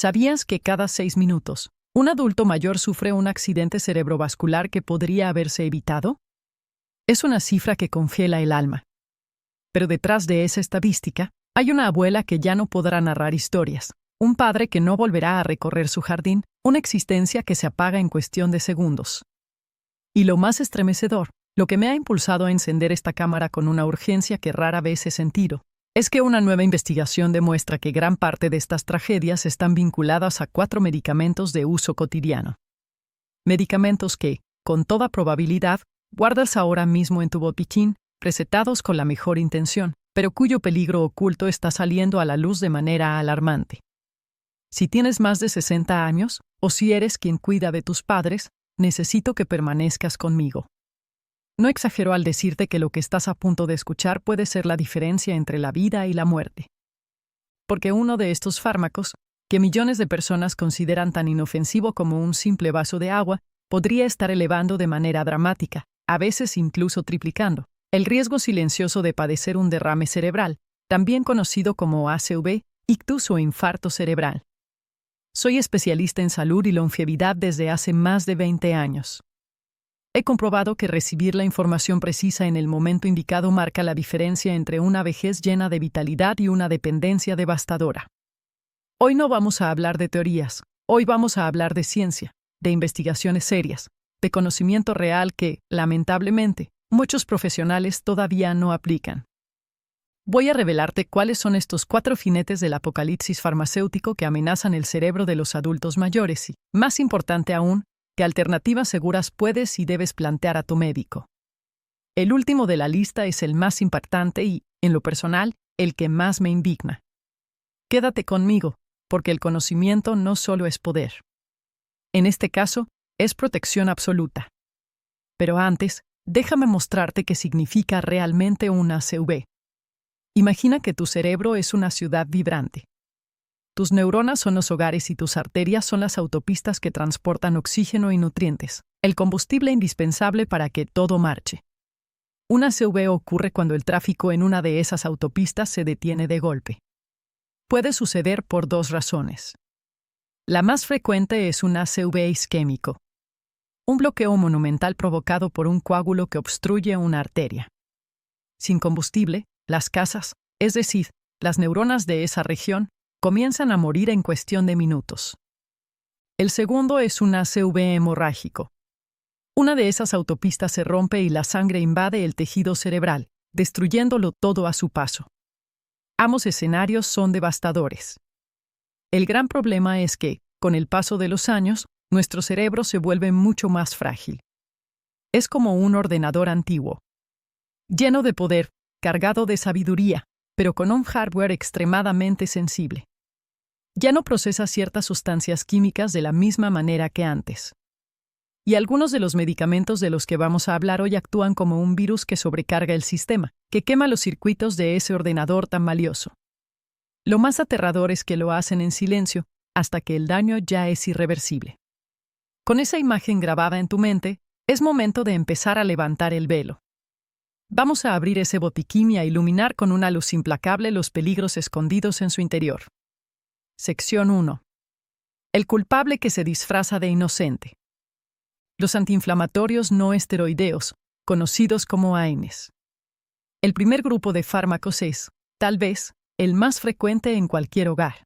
¿Sabías que cada 6 minutos, un adulto mayor sufre un accidente cerebrovascular que podría haberse evitado? Es una cifra que confiela el alma. Pero detrás de esa estadística, hay una abuela que ya no podrá narrar historias, un padre que no volverá a recorrer su jardín, una existencia que se apaga en cuestión de segundos. Y lo más estremecedor, lo que me ha impulsado a encender esta cámara con una urgencia que rara vez he sentido, es que una nueva investigación demuestra que gran parte de estas tragedias están vinculadas a 4 medicamentos de uso cotidiano. Medicamentos que, con toda probabilidad, guardas ahora mismo en tu botiquín, recetados con la mejor intención, pero cuyo peligro oculto está saliendo a la luz de manera alarmante. Si tienes más de 60 años, o si eres quien cuida de tus padres, necesito que permanezcas conmigo. No exagero al decirte que lo que estás a punto de escuchar puede ser la diferencia entre la vida y la muerte. Porque uno de estos fármacos, que millones de personas consideran tan inofensivo como un simple vaso de agua, podría estar elevando de manera dramática, a veces incluso triplicando, el riesgo silencioso de padecer un derrame cerebral, también conocido como ACV, ictus o infarto cerebral. Soy especialista en salud y longevidad desde hace más de 20 años. He comprobado que recibir la información precisa en el momento indicado marca la diferencia entre una vejez llena de vitalidad y una dependencia devastadora. Hoy no vamos a hablar de teorías, hoy vamos a hablar de ciencia, de investigaciones serias, de conocimiento real que, lamentablemente, muchos profesionales todavía no aplican. Voy a revelarte cuáles son estos 4 jinetes del apocalipsis farmacéutico que amenazan el cerebro de los adultos mayores y, más importante aún, qué alternativas seguras puedes y debes plantear a tu médico. El último de la lista es el más impactante y, en lo personal, el que más me indigna. Quédate conmigo, porque el conocimiento no solo es poder. En este caso, es protección absoluta. Pero antes, déjame mostrarte qué significa realmente una ACV. Imagina que tu cerebro es una ciudad vibrante. Tus neuronas son los hogares y tus arterias son las autopistas que transportan oxígeno y nutrientes, el combustible indispensable para que todo marche. Una ACV ocurre cuando el tráfico en una de esas autopistas se detiene de golpe. Puede suceder por 2 razones. La más frecuente es un ACV isquémico, un bloqueo monumental provocado por un coágulo que obstruye una arteria. Sin combustible, las casas, es decir, las neuronas de esa región, comienzan a morir en cuestión de minutos. El segundo es un ACV hemorrágico. Una de esas autopistas se rompe y la sangre invade el tejido cerebral, destruyéndolo todo a su paso. Ambos escenarios son devastadores. El gran problema es que, con el paso de los años, nuestro cerebro se vuelve mucho más frágil. Es como un ordenador antiguo, lleno de poder, cargado de sabiduría, pero con un hardware extremadamente sensible. Ya no procesa ciertas sustancias químicas de la misma manera que antes. Y algunos de los medicamentos de los que vamos a hablar hoy actúan como un virus que sobrecarga el sistema, que quema los circuitos de ese ordenador tan valioso. Lo más aterrador es que lo hacen en silencio, hasta que el daño ya es irreversible. Con esa imagen grabada en tu mente, es momento de empezar a levantar el velo. Vamos a abrir ese botiquín y a iluminar con una luz implacable los peligros escondidos en su interior. Sección 1. El culpable que se disfraza de inocente. Los antiinflamatorios no esteroideos, conocidos como AINES. El primer grupo de fármacos es, tal vez, el más frecuente en cualquier hogar.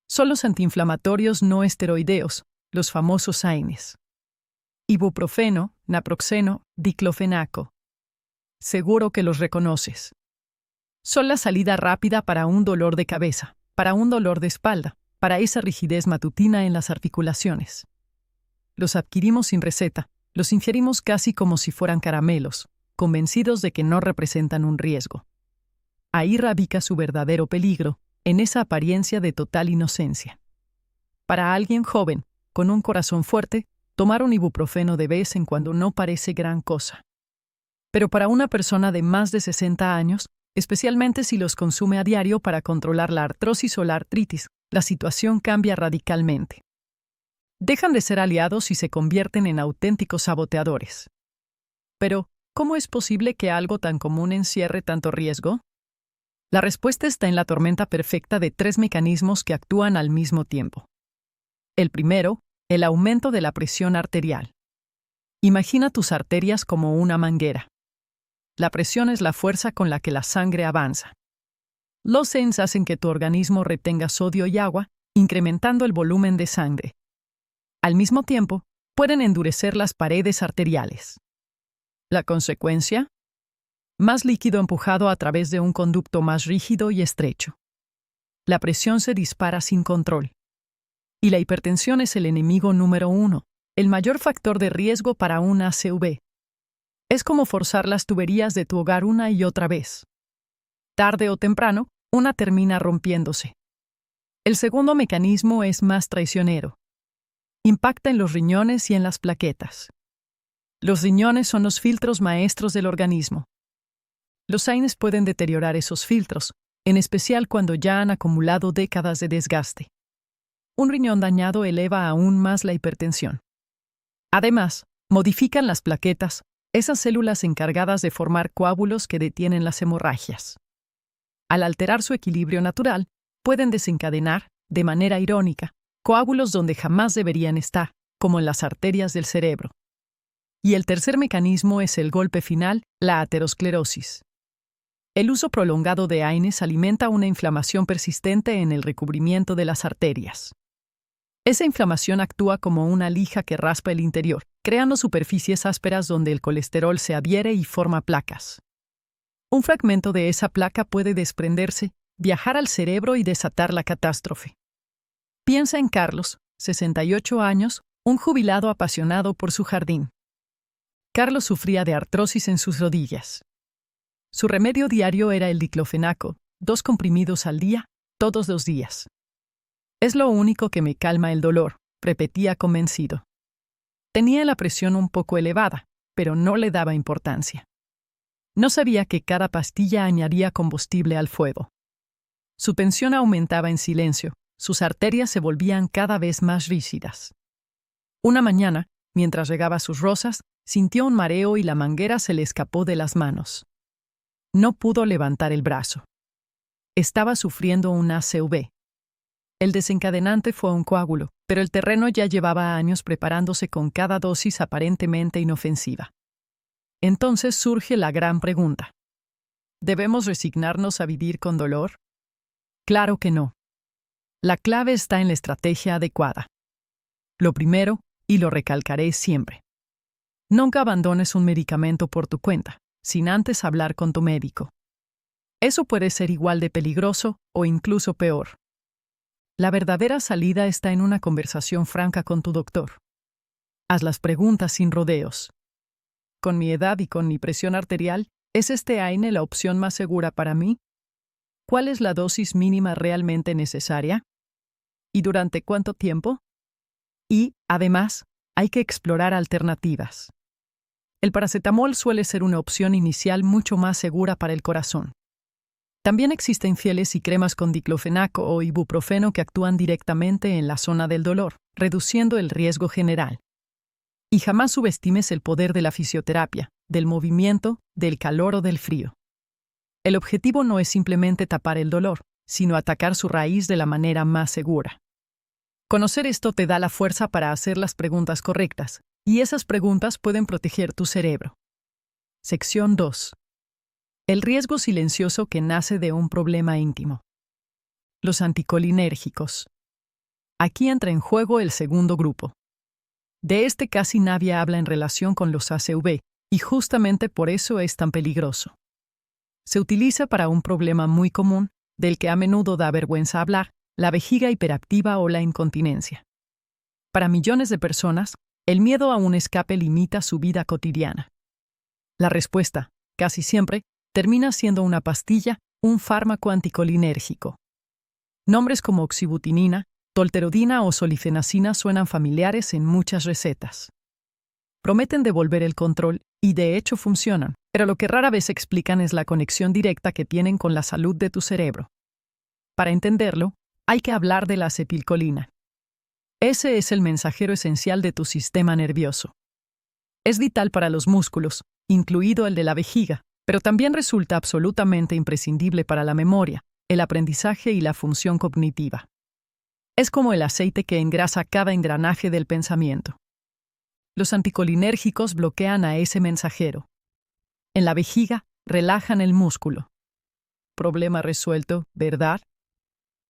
Son los antiinflamatorios no esteroideos, los famosos AINES. Ibuprofeno, naproxeno, diclofenaco. Seguro que los reconoces. Son la salida rápida para un dolor de cabeza, para un dolor de espalda, para esa rigidez matutina en las articulaciones. Los adquirimos sin receta, los ingerimos casi como si fueran caramelos, convencidos de que no representan un riesgo. Ahí radica su verdadero peligro, en esa apariencia de total inocencia. Para alguien joven, con un corazón fuerte, tomar un ibuprofeno de vez en cuando no parece gran cosa. Pero para una persona de más de 60 años, especialmente si los consume a diario para controlar la artrosis o la artritis, la situación cambia radicalmente. Dejan de ser aliados y se convierten en auténticos saboteadores. Pero, ¿cómo es posible que algo tan común encierre tanto riesgo? La respuesta está en la tormenta perfecta de 3 mecanismos que actúan al mismo tiempo. El primero, el aumento de la presión arterial. Imagina tus arterias como una manguera. La presión es la fuerza con la que la sangre avanza. Los SENS hacen que tu organismo retenga sodio y agua, incrementando el volumen de sangre. Al mismo tiempo, pueden endurecer las paredes arteriales. La consecuencia: más líquido empujado a través de un conducto más rígido y estrecho. La presión se dispara sin control. Y la hipertensión es el enemigo número 1, el mayor factor de riesgo para un ACV. Es como forzar las tuberías de tu hogar una y otra vez. Tarde o temprano, una termina rompiéndose. El segundo mecanismo es más traicionero. Impacta en los riñones y en las plaquetas. Los riñones son los filtros maestros del organismo. Los AINES pueden deteriorar esos filtros, en especial cuando ya han acumulado décadas de desgaste. Un riñón dañado eleva aún más la hipertensión. Además, modifican las plaquetas, esas células encargadas de formar coágulos que detienen las hemorragias. Al alterar su equilibrio natural, pueden desencadenar, de manera irónica, coágulos donde jamás deberían estar, como en las arterias del cerebro. Y el tercer mecanismo es el golpe final, la aterosclerosis. El uso prolongado de AINES alimenta una inflamación persistente en el recubrimiento de las arterias. Esa inflamación actúa como una lija que raspa el interior, creando superficies ásperas donde el colesterol se adhiere y forma placas. Un fragmento de esa placa puede desprenderse, viajar al cerebro y desatar la catástrofe. Piensa en Carlos, 68 años, un jubilado apasionado por su jardín. Carlos sufría de artrosis en sus rodillas. Su remedio diario era el diclofenaco, 2 comprimidos al día, todos los días. Es lo único que me calma el dolor, repetía convencido. Tenía la presión un poco elevada, pero no le daba importancia. No sabía que cada pastilla añadía combustible al fuego. Su tensión aumentaba en silencio, sus arterias se volvían cada vez más rígidas. Una mañana, mientras regaba sus rosas, sintió un mareo y la manguera se le escapó de las manos. No pudo levantar el brazo. Estaba sufriendo un ACV. El desencadenante fue un coágulo, pero el terreno ya llevaba años preparándose con cada dosis aparentemente inofensiva. Entonces surge la gran pregunta. ¿Debemos resignarnos a vivir con dolor? Claro que no. La clave está en la estrategia adecuada. Lo primero, y lo recalcaré siempre: nunca abandones un medicamento por tu cuenta, sin antes hablar con tu médico. Eso puede ser igual de peligroso o incluso peor. La verdadera salida está en una conversación franca con tu doctor. Haz las preguntas sin rodeos. Con mi edad y con mi presión arterial, ¿es este AINE la opción más segura para mí? ¿Cuál es la dosis mínima realmente necesaria? ¿Y durante cuánto tiempo? Y, además, hay que explorar alternativas. El paracetamol suele ser una opción inicial mucho más segura para el corazón. También existen geles y cremas con diclofenaco o ibuprofeno que actúan directamente en la zona del dolor, reduciendo el riesgo general. Y jamás subestimes el poder de la fisioterapia, del movimiento, del calor o del frío. El objetivo no es simplemente tapar el dolor, sino atacar su raíz de la manera más segura. Conocer esto te da la fuerza para hacer las preguntas correctas, y esas preguntas pueden proteger tu cerebro. Sección 2. El riesgo silencioso que nace de un problema íntimo. Los anticolinérgicos. Aquí entra en juego el segundo grupo. De este casi nadie habla en relación con los ACV, y justamente por eso es tan peligroso. Se utiliza para un problema muy común, del que a menudo da vergüenza hablar: la vejiga hiperactiva o la incontinencia. Para millones de personas, el miedo a un escape limita su vida cotidiana. La respuesta, casi siempre, termina siendo una pastilla, un fármaco anticolinérgico. Nombres como oxibutinina, tolterodina o solifenacina suenan familiares en muchas recetas. Prometen devolver el control y de hecho funcionan, pero lo que rara vez explican es la conexión directa que tienen con la salud de tu cerebro. Para entenderlo, hay que hablar de la acetilcolina. Ese es el mensajero esencial de tu sistema nervioso. Es vital para los músculos, incluido el de la vejiga, Pero también resulta absolutamente imprescindible para la memoria, el aprendizaje y la función cognitiva. Es como el aceite que engrasa cada engranaje del pensamiento. Los anticolinérgicos bloquean a ese mensajero. En la vejiga, relajan el músculo. Problema resuelto, ¿verdad?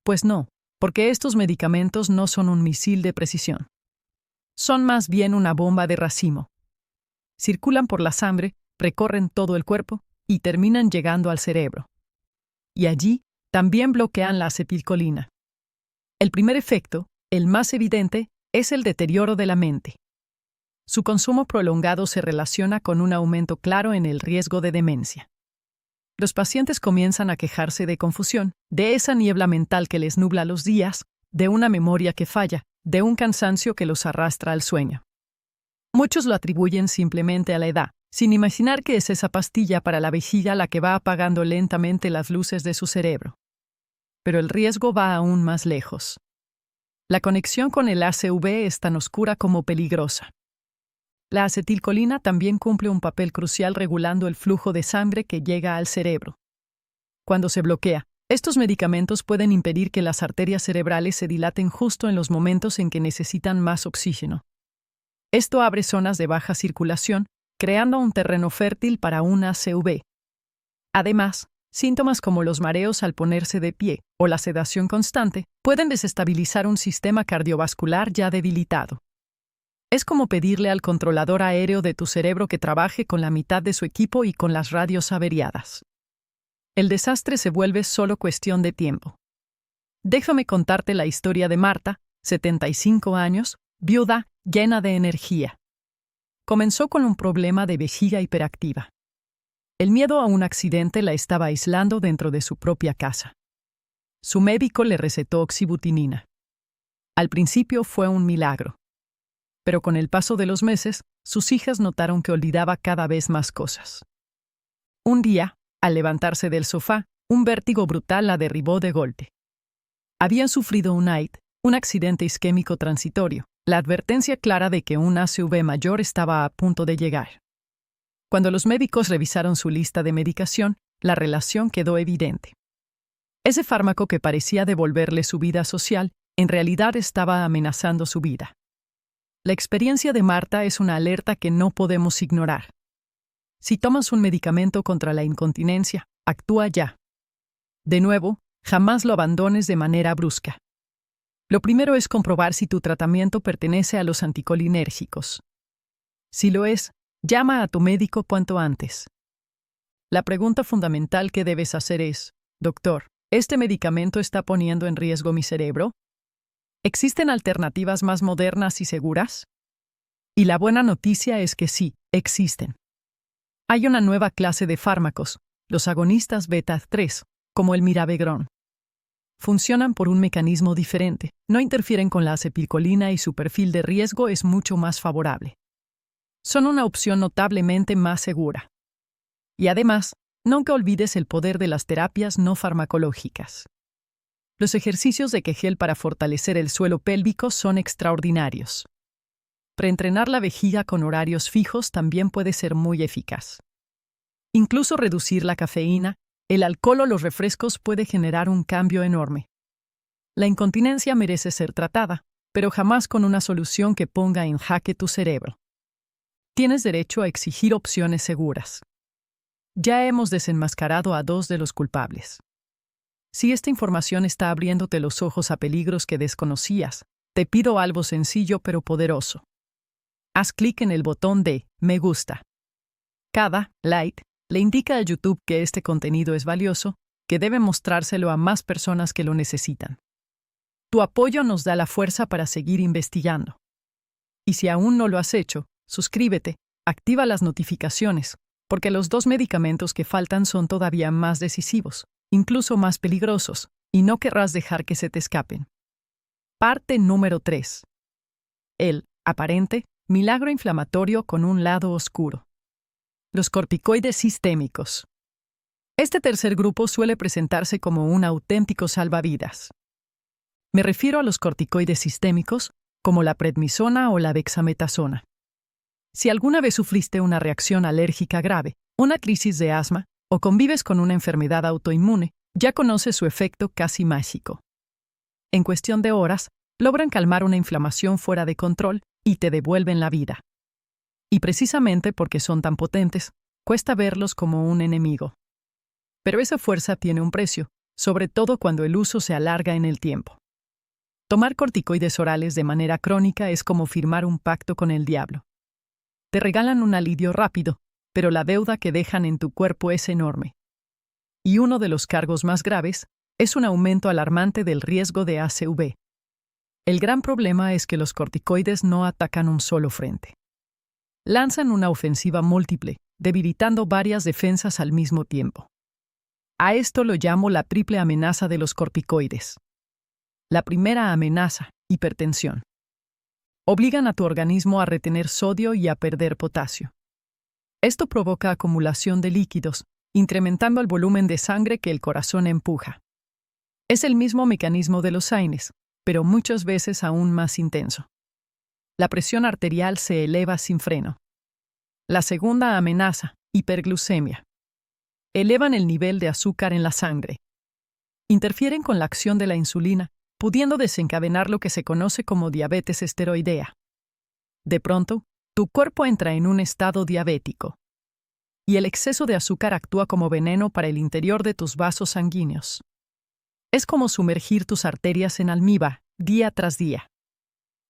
Pues no, porque estos medicamentos no son un misil de precisión. Son más bien una bomba de racimo. Circulan por la sangre, recorren todo el cuerpo y terminan llegando al cerebro. Y allí también bloquean la acetilcolina. El primer efecto, el más evidente, es el deterioro de la mente. Su consumo prolongado se relaciona con un aumento claro en el riesgo de demencia. Los pacientes comienzan a quejarse de confusión, de esa niebla mental que les nubla los días, de una memoria que falla, de un cansancio que los arrastra al sueño. Muchos lo atribuyen simplemente a la edad, sin imaginar que es esa pastilla para la vejiga la que va apagando lentamente las luces de su cerebro. Pero el riesgo va aún más lejos. La conexión con el ACV es tan oscura como peligrosa. La acetilcolina también cumple un papel crucial regulando el flujo de sangre que llega al cerebro. Cuando se bloquea, estos medicamentos pueden impedir que las arterias cerebrales se dilaten justo en los momentos en que necesitan más oxígeno. Esto abre zonas de baja circulación, creando un terreno fértil para un ACV. Además, síntomas como los mareos al ponerse de pie o la sedación constante pueden desestabilizar un sistema cardiovascular ya debilitado. Es como pedirle al controlador aéreo de tu cerebro que trabaje con la mitad de su equipo y con las radios averiadas. El desastre se vuelve solo cuestión de tiempo. Déjame contarte la historia de Marta, 75 años, viuda, llena de energía. Comenzó con un problema de vejiga hiperactiva. El miedo a un accidente la estaba aislando dentro de su propia casa. Su médico le recetó oxibutinina. Al principio fue un milagro. Pero con el paso de los meses, sus hijas notaron que olvidaba cada vez más cosas. Un día, al levantarse del sofá, un vértigo brutal la derribó de golpe. Habían sufrido un AIT, un accidente isquémico transitorio, la advertencia clara de que un ACV mayor estaba a punto de llegar. Cuando los médicos revisaron su lista de medicación, la relación quedó evidente. Ese fármaco que parecía devolverle su vida social, en realidad estaba amenazando su vida. La experiencia de Marta es una alerta que no podemos ignorar. Si tomas un medicamento contra la incontinencia, actúa ya. De nuevo, jamás lo abandones de manera brusca. Lo primero es comprobar si tu tratamiento pertenece a los anticolinérgicos. Si lo es, llama a tu médico cuanto antes. La pregunta fundamental que debes hacer es, doctor, ¿este medicamento está poniendo en riesgo mi cerebro? ¿Existen alternativas más modernas y seguras? Y la buena noticia es que sí, existen. Hay una nueva clase de fármacos, los agonistas beta-3, como el miravigrón. Funcionan por un mecanismo diferente, no interfieren con la acetilcolina y su perfil de riesgo es mucho más favorable. Son una opción notablemente más segura. Y además, nunca olvides el poder de las terapias no farmacológicas. Los ejercicios de Kegel para fortalecer el suelo pélvico son extraordinarios. Preentrenar la vejiga con horarios fijos también puede ser muy eficaz. Incluso reducir la cafeína, el alcohol o los refrescos puede generar un cambio enorme. La incontinencia merece ser tratada, pero jamás con una solución que ponga en jaque tu cerebro. Tienes derecho a exigir opciones seguras. Ya hemos desenmascarado a 2 de los culpables. Si esta información está abriéndote los ojos a peligros que desconocías, te pido algo sencillo pero poderoso. Haz clic en el botón de Me gusta. Cada like le indica a YouTube que este contenido es valioso, que debe mostrárselo a más personas que lo necesitan. Tu apoyo nos da la fuerza para seguir investigando. Y si aún no lo has hecho, suscríbete, activa las notificaciones, porque los 2 medicamentos que faltan son todavía más decisivos, incluso más peligrosos, y no querrás dejar que se te escapen. Parte número 3. El aparente milagro inflamatorio con un lado oscuro. Los corticoides sistémicos. Este tercer grupo suele presentarse como un auténtico salvavidas. Me refiero a los corticoides sistémicos, como la prednisona o la dexametasona. Si alguna vez sufriste una reacción alérgica grave, una crisis de asma o convives con una enfermedad autoinmune, ya conoces su efecto casi mágico. En cuestión de horas, logran calmar una inflamación fuera de control y te devuelven la vida. Y precisamente porque son tan potentes, cuesta verlos como un enemigo. Pero esa fuerza tiene un precio, sobre todo cuando el uso se alarga en el tiempo. Tomar corticoides orales de manera crónica es como firmar un pacto con el diablo. Te regalan un alivio rápido, pero la deuda que dejan en tu cuerpo es enorme. Y uno de los cargos más graves es un aumento alarmante del riesgo de ACV. El gran problema es que los corticoides no atacan un solo frente. Lanzan una ofensiva múltiple, debilitando varias defensas al mismo tiempo. A esto lo llamo la triple amenaza de los corticoides. La primera amenaza, hipertensión. Obligan a tu organismo a retener sodio y a perder potasio. Esto provoca acumulación de líquidos, incrementando el volumen de sangre que el corazón empuja. Es el mismo mecanismo de los AINES, pero muchas veces aún más intenso. La presión arterial se eleva sin freno. La segunda amenaza, hiperglucemia. Elevan el nivel de azúcar en la sangre. Interfieren con la acción de la insulina, pudiendo desencadenar lo que se conoce como diabetes esteroidea. De pronto, tu cuerpo entra en un estado diabético. Y el exceso de azúcar actúa como veneno para el interior de tus vasos sanguíneos. Es como sumergir tus arterias en almíbar, día tras día.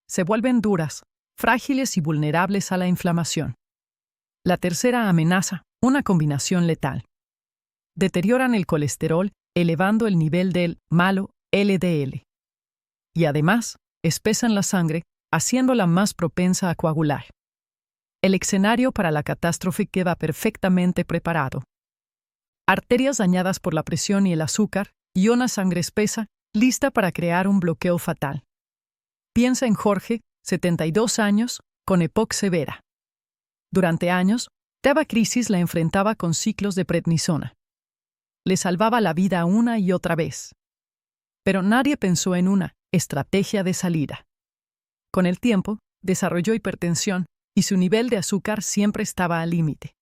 Se vuelven duras, frágiles y vulnerables a la inflamación. La tercera amenaza, una combinación letal. Deterioran el colesterol, elevando el nivel del malo LDL. Y además, espesan la sangre, haciéndola más propensa a coagular. El escenario para la catástrofe queda perfectamente preparado. Arterias dañadas por la presión y el azúcar, y una sangre espesa, lista para crear un bloqueo fatal. Piensa en Jorge, 72 años, con EPOC severa. Durante años, cada crisis la enfrentaba con ciclos de prednisona. Le salvaba la vida una y otra vez. Pero nadie pensó en una estrategia de salida. Con el tiempo, desarrolló hipertensión y su nivel de azúcar siempre estaba al límite.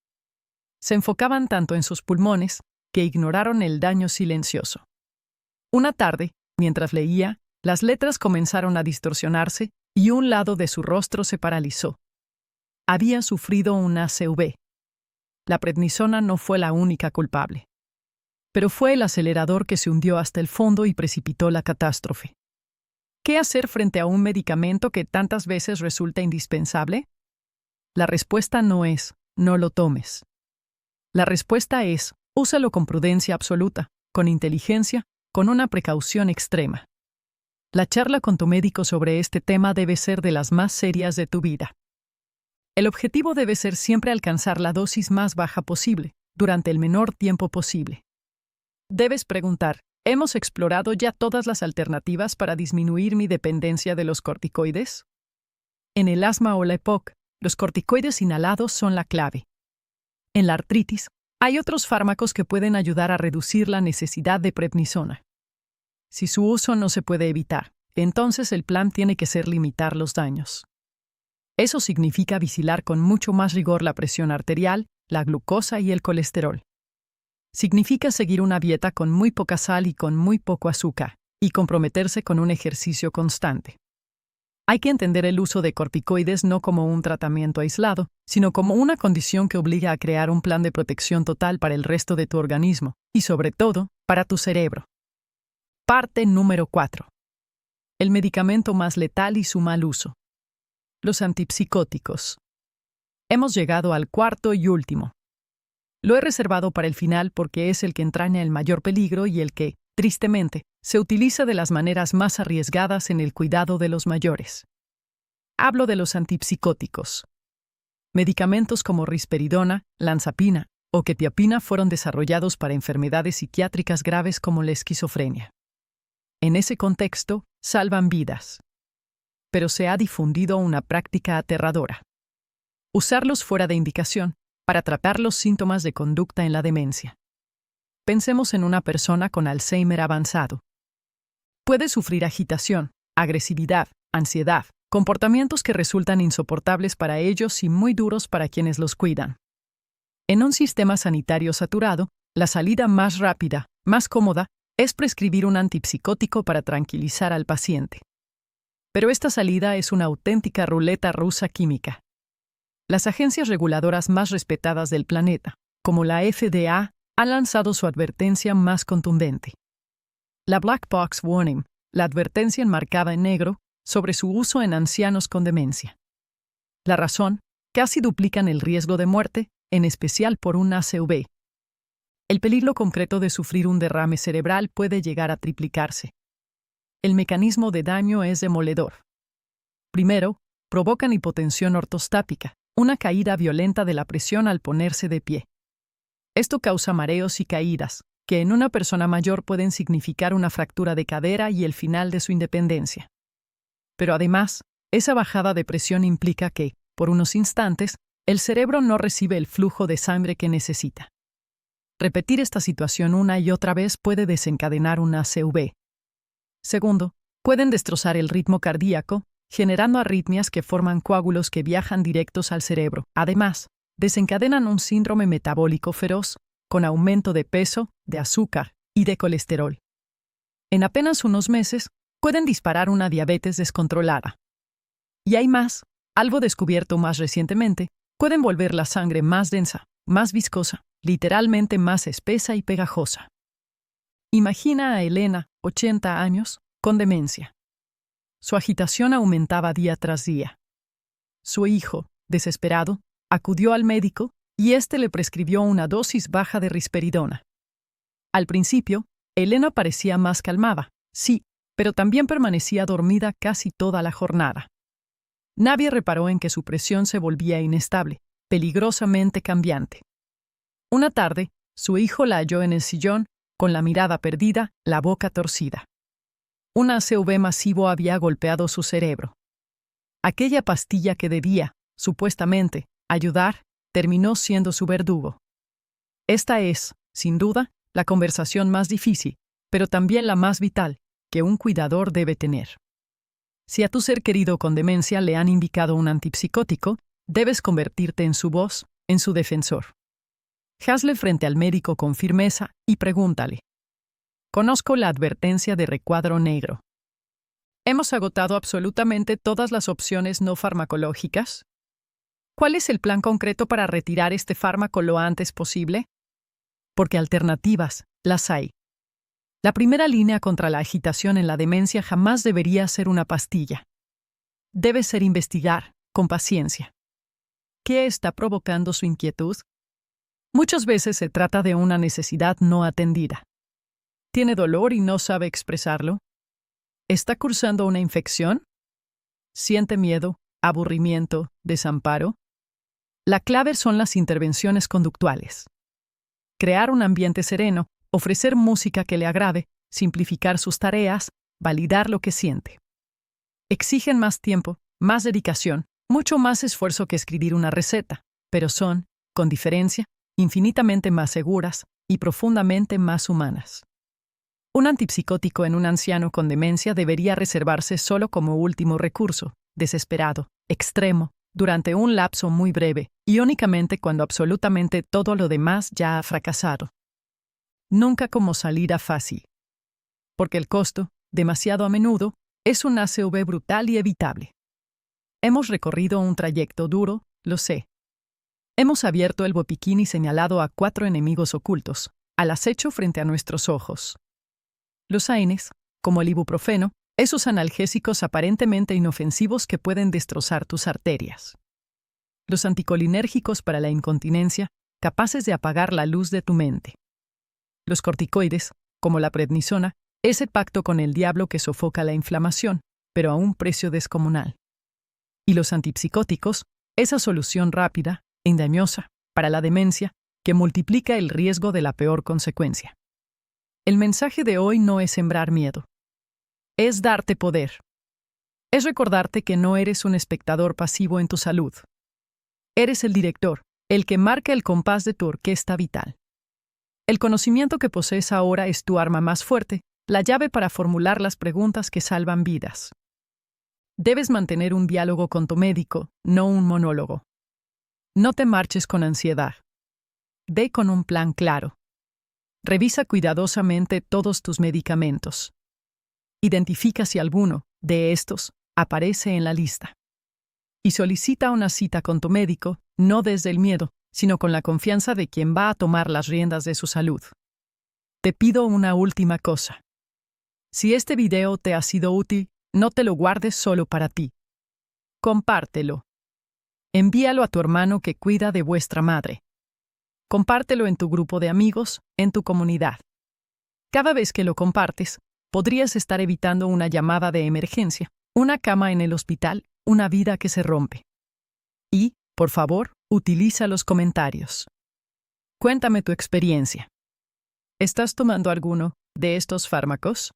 Se enfocaban tanto en sus pulmones que ignoraron el daño silencioso. Una tarde, mientras leía, las letras comenzaron a distorsionarse y un lado de su rostro se paralizó. Había sufrido un ACV. La prednisona no fue la única culpable. Pero fue el acelerador que se hundió hasta el fondo y precipitó la catástrofe. ¿Qué hacer frente a un medicamento que tantas veces resulta indispensable? La respuesta no es, no lo tomes. La respuesta es, úsalo con prudencia absoluta, con inteligencia, con una precaución extrema. La charla con tu médico sobre este tema debe ser de las más serias de tu vida. El objetivo debe ser siempre alcanzar la dosis más baja posible, durante el menor tiempo posible. Debes preguntar, ¿hemos explorado ya todas las alternativas para disminuir mi dependencia de los corticoides? En el asma o la EPOC, los corticoides inhalados son la clave. En la artritis, hay otros fármacos que pueden ayudar a reducir la necesidad de prednisona. Si su uso no se puede evitar, entonces el plan tiene que ser limitar los daños. Eso significa vigilar con mucho más rigor la presión arterial, la glucosa y el colesterol. Significa seguir una dieta con muy poca sal y con muy poco azúcar, y comprometerse con un ejercicio constante. Hay que entender el uso de corticoides no como un tratamiento aislado, sino como una condición que obliga a crear un plan de protección total para el resto de tu organismo, y sobre todo, para tu cerebro. Parte número 4. El medicamento más letal y su mal uso. Los antipsicóticos. Hemos llegado al cuarto y último. Lo he reservado para el final porque es el que entraña el mayor peligro y el que, tristemente, se utiliza de las maneras más arriesgadas en el cuidado de los mayores. Hablo de los antipsicóticos. Medicamentos como risperidona, lanzapina o quetiapina fueron desarrollados para enfermedades psiquiátricas graves como la esquizofrenia. En ese contexto, salvan vidas. Pero se ha difundido una práctica aterradora. Usarlos fuera de indicación, para tratar los síntomas de conducta en la demencia. Pensemos en una persona con Alzheimer avanzado. Puede sufrir agitación, agresividad, ansiedad, comportamientos que resultan insoportables para ellos y muy duros para quienes los cuidan. En un sistema sanitario saturado, la salida más rápida, más cómoda, es prescribir un antipsicótico para tranquilizar al paciente. Pero esta salida es una auténtica ruleta rusa química. Las agencias reguladoras más respetadas del planeta, como la FDA, han lanzado su advertencia más contundente. La Black Box Warning, la advertencia enmarcada en negro, sobre su uso en ancianos con demencia. La razón, casi duplican el riesgo de muerte, en especial por un ACV. El peligro concreto de sufrir un derrame cerebral puede llegar a triplicarse. El mecanismo de daño es demoledor. Primero, provocan hipotensión ortostática, una caída violenta de la presión al ponerse de pie. Esto causa mareos y caídas, que en una persona mayor pueden significar una fractura de cadera y el final de su independencia. Pero además, esa bajada de presión implica que, por unos instantes, el cerebro no recibe el flujo de sangre que necesita. Repetir esta situación una y otra vez puede desencadenar una ACV. Segundo, pueden destrozar el ritmo cardíaco, generando arritmias que forman coágulos que viajan directos al cerebro. Además, desencadenan un síndrome metabólico feroz, con aumento de peso, de azúcar y de colesterol. En apenas unos meses, pueden disparar una diabetes descontrolada. Y hay más, algo descubierto más recientemente, pueden volver la sangre más densa, más viscosa, literalmente más espesa y pegajosa. Imagina a Elena, 80 años, con demencia. Su agitación aumentaba día tras día. Su hijo, desesperado, acudió al médico y éste le prescribió una dosis baja de risperidona. Al principio, Elena parecía más calmada, sí, pero también permanecía dormida casi toda la jornada. Nadie reparó en que su presión se volvía inestable, peligrosamente cambiante. Una tarde, su hijo la halló en el sillón, con la mirada perdida, la boca torcida. Un ACV masivo había golpeado su cerebro. Aquella pastilla que debía, supuestamente, ayudar, terminó siendo su verdugo. Esta es, sin duda, la conversación más difícil, pero también la más vital, que un cuidador debe tener. Si a tu ser querido con demencia le han indicado un antipsicótico, debes convertirte en su voz, en su defensor. Hazle frente al médico con firmeza y pregúntale. Conozco la advertencia de recuadro negro. ¿Hemos agotado absolutamente todas las opciones no farmacológicas? ¿Cuál es el plan concreto para retirar este fármaco lo antes posible? Porque alternativas, las hay. La primera línea contra la agitación en la demencia jamás debería ser una pastilla. Debe ser investigar, con paciencia. ¿Qué está provocando su inquietud? Muchas veces se trata de una necesidad no atendida. ¿Tiene dolor y no sabe expresarlo? ¿Está cursando una infección? ¿Siente miedo, aburrimiento, desamparo? La clave son las intervenciones conductuales. Crear un ambiente sereno, ofrecer música que le agrade, simplificar sus tareas, validar lo que siente. Exigen más tiempo, más dedicación, mucho más esfuerzo que escribir una receta, pero son, con diferencia, infinitamente más seguras y profundamente más humanas. Un antipsicótico en un anciano con demencia debería reservarse solo como último recurso, desesperado, extremo, durante un lapso muy breve, y únicamente cuando absolutamente todo lo demás ya ha fracasado. Nunca como salida fácil. Porque el costo, demasiado a menudo, es un ACV brutal y evitable. Hemos recorrido un trayecto duro, lo sé. Hemos abierto el botiquín y señalado a 4 enemigos ocultos, al acecho frente a nuestros ojos. Los AINES, como el ibuprofeno, esos analgésicos aparentemente inofensivos que pueden destrozar tus arterias. Los anticolinérgicos para la incontinencia, capaces de apagar la luz de tu mente. Los corticoides, como la prednisona, ese pacto con el diablo que sofoca la inflamación, pero a un precio descomunal. Y los antipsicóticos, esa solución rápida, engañosa, para la demencia, que multiplica el riesgo de la peor consecuencia. El mensaje de hoy no es sembrar miedo. Es darte poder. Es recordarte que no eres un espectador pasivo en tu salud. Eres el director, el que marca el compás de tu orquesta vital. El conocimiento que posees ahora es tu arma más fuerte, la llave para formular las preguntas que salvan vidas. Debes mantener un diálogo con tu médico, no un monólogo. No te marches con ansiedad. Ve con un plan claro. Revisa cuidadosamente todos tus medicamentos. Identifica si alguno de estos aparece en la lista. Y solicita una cita con tu médico, no desde el miedo, sino con la confianza de quien va a tomar las riendas de su salud. Te pido una última cosa. Si este video te ha sido útil, no te lo guardes solo para ti. Compártelo. Envíalo a tu hermano que cuida de vuestra madre. Compártelo en tu grupo de amigos, en tu comunidad. Cada vez que lo compartes, podrías estar evitando una llamada de emergencia, una cama en el hospital, una vida que se rompe. Y, por favor, utiliza los comentarios. Cuéntame tu experiencia. ¿Estás tomando alguno de estos fármacos?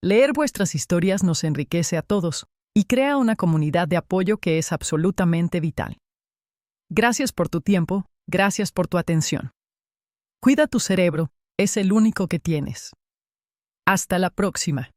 Leer vuestras historias nos enriquece a todos y crea una comunidad de apoyo que es absolutamente vital. Gracias por tu tiempo, gracias por tu atención. Cuida tu cerebro, es el único que tienes. Hasta la próxima.